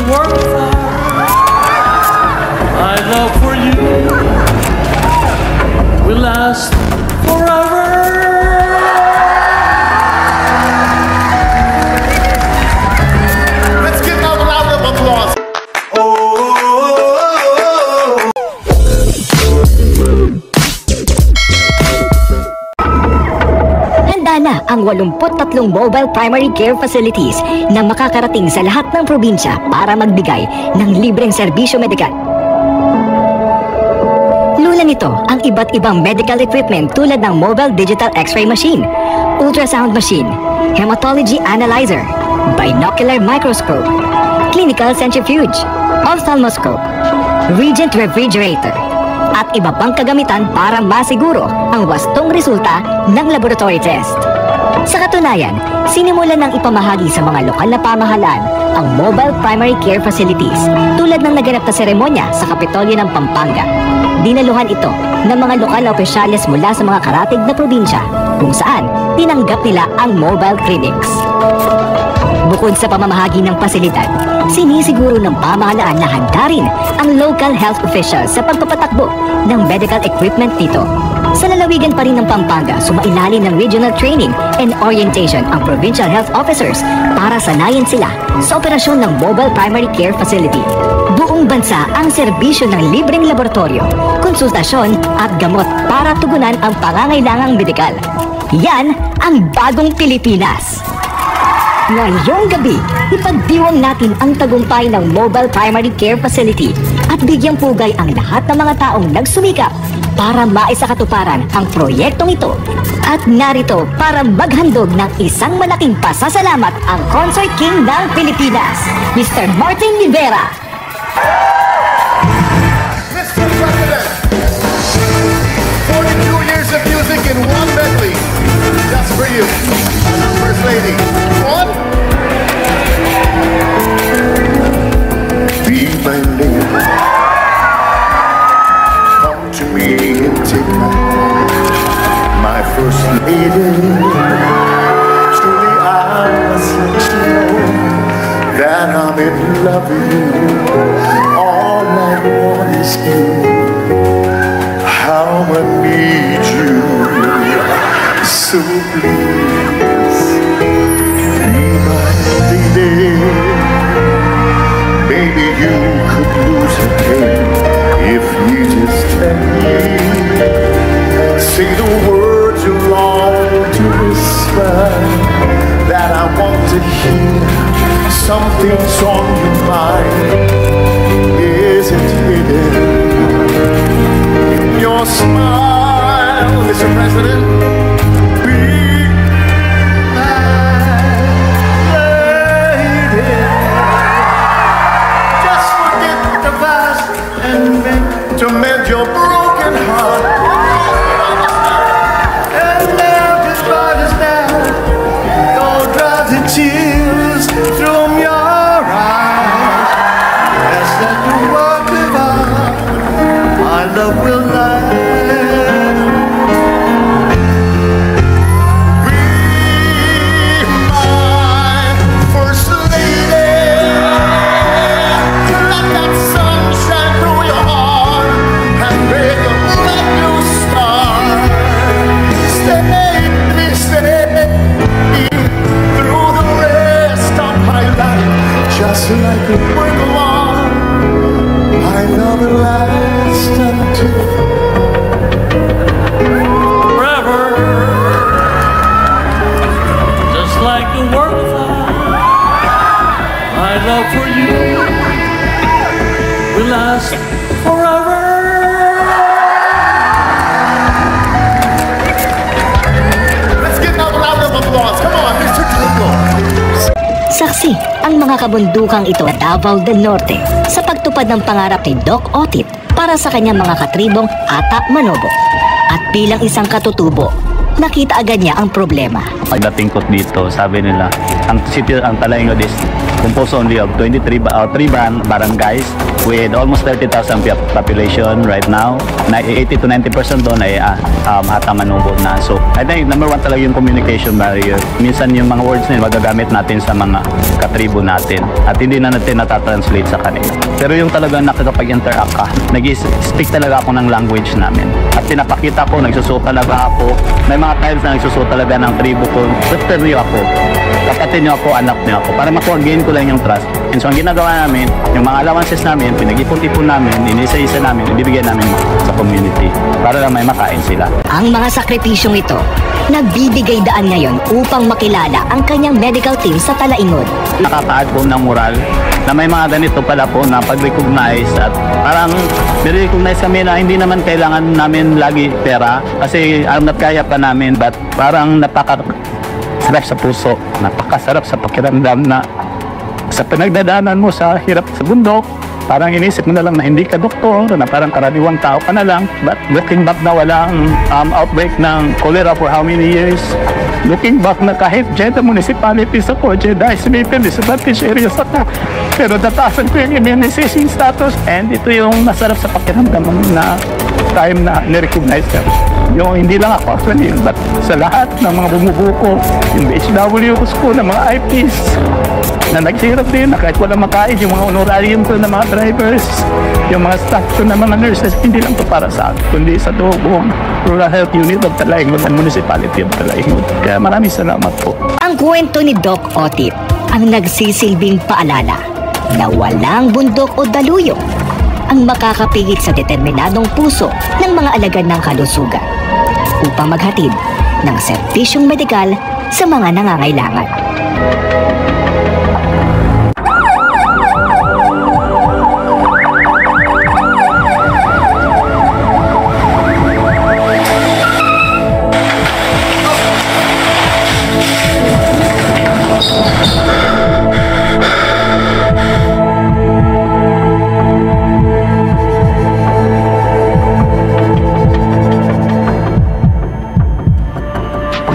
work of art. My love for you will last forever. Let's give them a round of applause. Handa na ang 83 mobile primary care facilities na makakarating sa lahat ng probinsya para magbigay ng libreng serbisyo medikal. Lula nito ang iba't ibang medical equipment tulad ng mobile digital x-ray machine, ultrasound machine, hematology analyzer, binocular microscope, clinical centrifuge, ophthalmoscope, Regent refrigerator, at iba pang kagamitan para masiguro ang wastong resulta ng laboratory test. Sa katunayan, sinimulan ng ipamahagi sa mga lokal na pamahalaan ang mobile primary care facilities tulad ng naganap na seremonya sa Kapitolyo ng Pampanga. Dinaluhan ito ng mga lokal na opisyales mula sa mga karatig na probinsya kung saan tinanggap nila ang mobile clinics. Bukod sa pamamahagi ng pasilidad, sinisiguro ng pamahalaan na handa rin ang local health officials sa pagpapatakbo ng medical equipment dito. Sa lalawigan pa rin ng Pampanga, sumailalim ng regional training and orientation ang provincial health officers para sanayin sila sa operasyon ng mobile primary care facility. Buong bansa ang serbisyo ng libreng laboratorio, konsultasyon at gamot para tugunan ang pangangailangang medikal. Yan ang bagong Pilipinas! Ngayong gabi, ipagdiwang natin ang tagumpay ng Mobile Primary Care Facility at bigyang pugay ang lahat ng mga taong nagsumikap para maisakatuparan ang proyektong ito. At narito para maghandog ng isang malaking pasasalamat ang Concert King ng Pilipinas, Mr. Martin Rivera. Mr. President, 42 years of music in one medley. Just for you, First Lady. One. Be my lady. Come to me and take my hand. My First Lady. Truly I must let you know that I'm in love with you. All I want is you. How I need you. So please, be my lady. Baby, you could lose a game if you just tell me. Say the words you long to whisper, that I want to hear. Something's on your mind. Is it hidden in your smile, Mr. President? To mend your broken heart and now just right us down. Don't drive the tears from your eyes. Yes, let the work of art, my love will last. Just like a work of art, my love will last until Forever. Just like a work of art, my love for you will last forever. Let's give another round of applause. Come on, Mr. Tango. Saksi ang mga kabundukang ito sa Davao del Norte sa pagtupad ng pangarap ni Doc Otit para sa kanyang mga katribong Ata Manobo. At bilang isang katutubo, nakita agad niya ang problema. Pagdating ko dito, sabi nila, ang sitio, ang Talaingod is composed only of 3 barangays with almost 30,000 population right now. 80 to 90% doon ay Hata Manubo na. So, I think number one talaga yung communication barrier. Minsan yung mga words na yun, magagamit natin sa mga katribo natin at hindi na natin natatranslate sa kanila. Pero yung talagang nakakapag-interact ka, nag-speak talaga ako ng language namin. At pinapakita ko, nagsusuot talaga ako. May mga times na nagsusuot talaga ng tribo ko. Sister niyo ako, kapatid niyo ako, anak niyo ako. Para makuha-gain ko lang yung trust. And so, ang ginagawa namin, yung mga allowances namin, pinag-ipon-ipon namin, inisa-isa namin, ibibigay namin sa community para lang may makain sila. Ang mga sakripisyong ito, nagbibigay daan ngayon upang makilala ang kanyang medical team sa Talaingod. Nakaka-add po ng moral na may mga ganito pala po na pag-recognize at parang recognize kami na hindi naman kailangan namin lagi pera kasi alam na kaya pa namin, but parang napakasarap sa puso, napakasarap sa pakiramdam na sa pinagdadaanan mo sa hirap sa bundok, parang inisip mo na lang na hindi ka doktor, na parang karaniwang tao ka na lang. But looking back na walang outbreak ng cholera for how many years? Looking back na kahit Jeddah municipalities ako, Jeddah is maybe disadvantaged areas ako. Pero nataasan ko yung immunization status. And ito yung masarap sa pakiramdam na time na nirecognize ka. Yung hindi lang ako actually, but sa lahat ng mga bumubuko, yung HW ko ng mga IPs, na nagsirap din na kahit walang makain, yung mga honorarium ko ng mga drivers, yung mga staff ko ng mga nurses, hindi lang to para sa akin, kundi sa buong Rural Health Unit of Talaingod and Municipality of Talaingod. Kaya maraming salamat po. Ang kwento ni Doc Otip ang nagsisilbing paalala na walang bundok o daluyong ang makakapigit sa determinadong puso ng mga alagad ng kalusugan upang maghatid ng serbisyong medikal sa mga nangangailangan.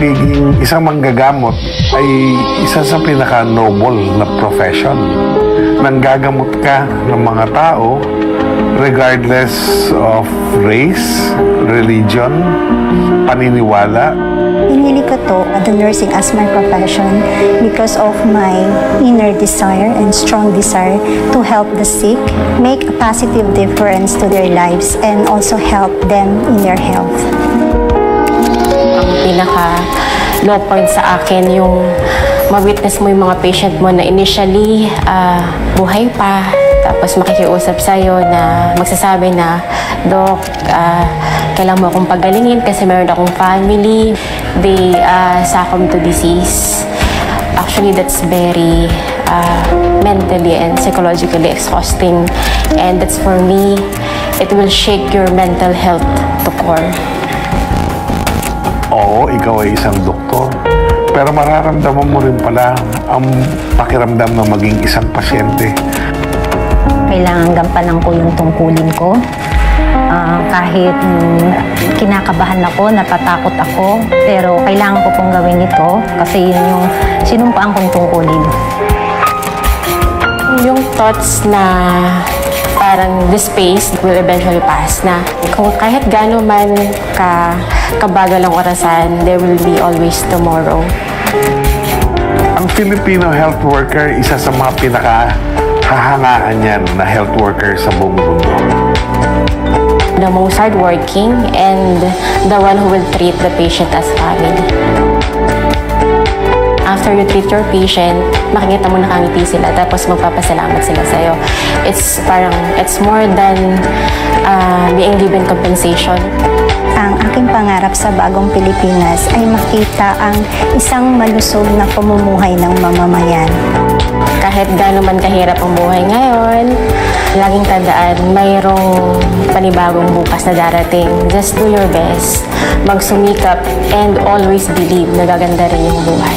Pagiging isang manggagamot ay isa sa pinaka-noble na profession. Nanggagamot ka ng mga tao regardless of race, religion, paniniwala. Pinili ko to, the nursing as my profession because of my inner desire and strong desire to help the sick, make a positive difference to their lives, and also help them in their health. Pinaka-low point sa akin yung ma-witness mo yung mga patient mo na initially buhay pa, tapos makikiusap sa'yo na magsasabi na, Doc, kailangan mo akong pagalingin kasi meron akong family, they succumb to disease. Actually, that's very mentally and psychologically exhausting, and that's for me, it will shake your mental health to core. Oo, ikaw ay isang doktor. Pero mararamdaman mo rin pala ang pakiramdam ng maging isang pasyente. Kailangan gampanan ko yung tungkulin ko. Kahit kinakabahan ako, natatakot ako, pero kailangan ko pong gawin ito kasi yun yung sinumpaan kong tungkulin. Yung thoughts na parang this phase will eventually pass na kung kahit gaano man kabagal ang orasan, there will be always tomorrow. Ang Filipino health worker, isa sa mga pinakahahangaan yan na health worker sa buong mundo. The most hardworking and the one who will treat the patient as family. After you treat your patient, makikita mo nakangiti sila, tapos magpapasalamat sila sa'yo. It's more than being given compensation. Ang aking pangarap sa bagong Pilipinas ay makita ang isang malusog na pamumuhay ng mamamayan. Kahit gaano man kahirap ang buhay ngayon, laging tandaan, mayroong panibagong bukas na darating. Just do your best, magsumikap, and always believe na gaganda rin yung buhay.